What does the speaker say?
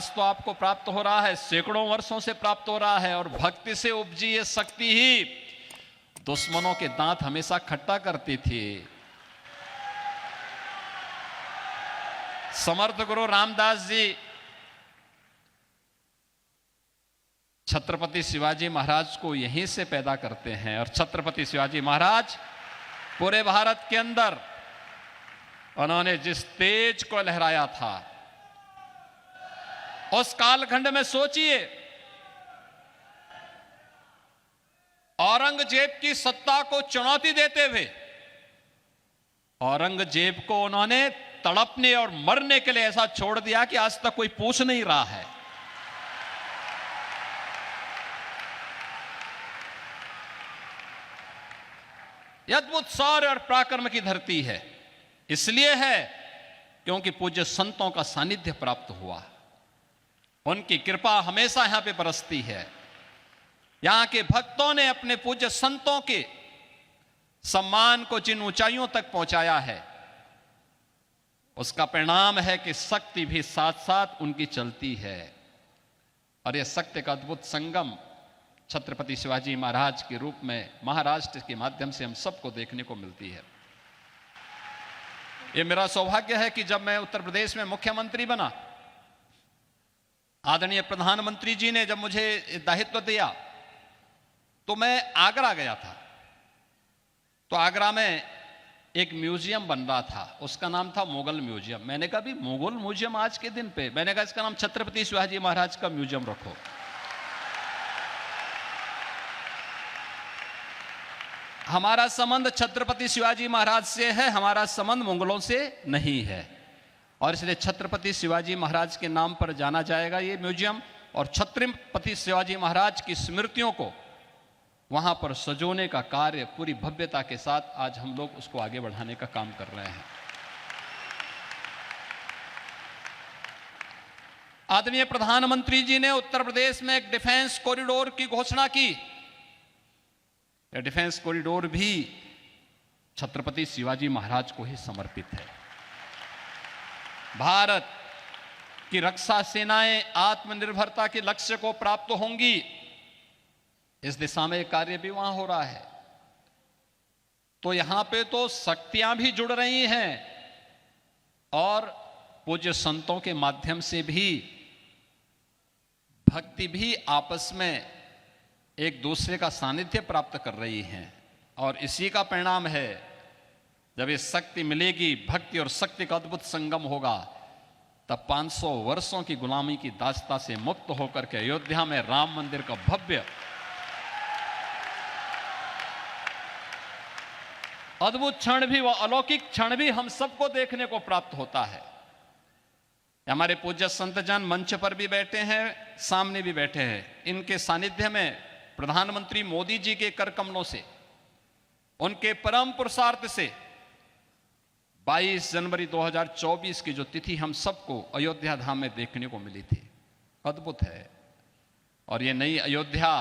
आज तो आपको प्राप्त हो रहा है, सैकड़ों वर्षों से प्राप्त हो रहा है। और भक्ति से उपजी ये शक्ति ही दुश्मनों के दांत हमेशा खट्टा करती थी। समर्थ गुरु रामदास जी छत्रपति शिवाजी महाराज को यहीं से पैदा करते हैं। और छत्रपति शिवाजी महाराज पूरे भारत के अंदर उन्होंने जिस तेज को लहराया था, उस कालखंड में सोचिए, औरंगजेब की सत्ता को चुनौती देते हुए औरंगजेब को उन्होंने तड़पने और मरने के लिए ऐसा छोड़ दिया कि आज तक कोई पूछ नहीं रहा है। यह अद्भुत शौर्य और पराक्रम की धरती है। इसलिए है क्योंकि पूज्य संतों का सानिध्य प्राप्त हुआ। उनकी कृपा हमेशा यहां पे बरसती है। यहां के भक्तों ने अपने पूज्य संतों के सम्मान को जिन ऊंचाइयों तक पहुंचाया है, उसका परिणाम है कि शक्ति भी साथ साथ उनकी चलती है। और यह शक्ति का अद्भुत संगम छत्रपति शिवाजी महाराज के रूप में महाराष्ट्र के माध्यम से हम सबको देखने को मिलती है। यह मेरा सौभाग्य है कि जब मैं उत्तर प्रदेश में मुख्यमंत्री बना, आदरणीय प्रधानमंत्री जी ने जब मुझे दायित्व दिया, तो मैं आगरा गया था। तो आगरा में एक म्यूजियम बन रहा था, उसका नाम था मुगल म्यूजियम। मैंने कहा भी मुगल म्यूजियम आज के दिन पे, मैंने कहा इसका नाम छत्रपति शिवाजी महाराज का म्यूजियम रखो। हमारा संबंध छत्रपति शिवाजी महाराज से है, हमारा संबंध मुगलों से नहीं है। और इसलिए छत्रपति शिवाजी महाराज के नाम पर जाना जाएगा ये म्यूजियम। और छत्रपति शिवाजी महाराज की स्मृतियों को वहां पर सजोने का कार्य पूरी भव्यता के साथ आज हम लोग उसको आगे बढ़ाने का काम कर रहे हैं। आदरणीय प्रधानमंत्री जी ने उत्तर प्रदेश में एक डिफेंस कॉरिडोर की घोषणा की। यह डिफेंस कॉरिडोर भी छत्रपति शिवाजी महाराज को ही समर्पित है। भारत की रक्षा सेनाएं आत्मनिर्भरता के लक्ष्य को प्राप्त होंगी, इस दिशा में कार्य भी वहां हो रहा है। तो यहां पे तो शक्तियां भी जुड़ रही हैं और पूज्य संतों के माध्यम से भी भक्ति भी आपस में एक दूसरे का सानिध्य प्राप्त कर रही हैं। और इसी का परिणाम है, जब ये शक्ति मिलेगी, भक्ति और शक्ति का अद्भुत संगम होगा, तब 500 वर्षों की गुलामी की दास्ता से मुक्त होकर के अयोध्या में राम मंदिर का भव्य अद्भुत क्षण भी, वह अलौकिक क्षण भी हम सबको देखने को प्राप्त होता है। हमारे पूज्य संत जन मंच पर भी बैठे हैं, सामने भी बैठे हैं। इनके सानिध्य में प्रधानमंत्री मोदी जी के कर कमलों से, उनके परम पुरुषार्थ से 22 जनवरी 2024 की जो तिथि हम सबको अयोध्या धाम में देखने को मिली थी, अद्भुत है। और ये नई अयोध्या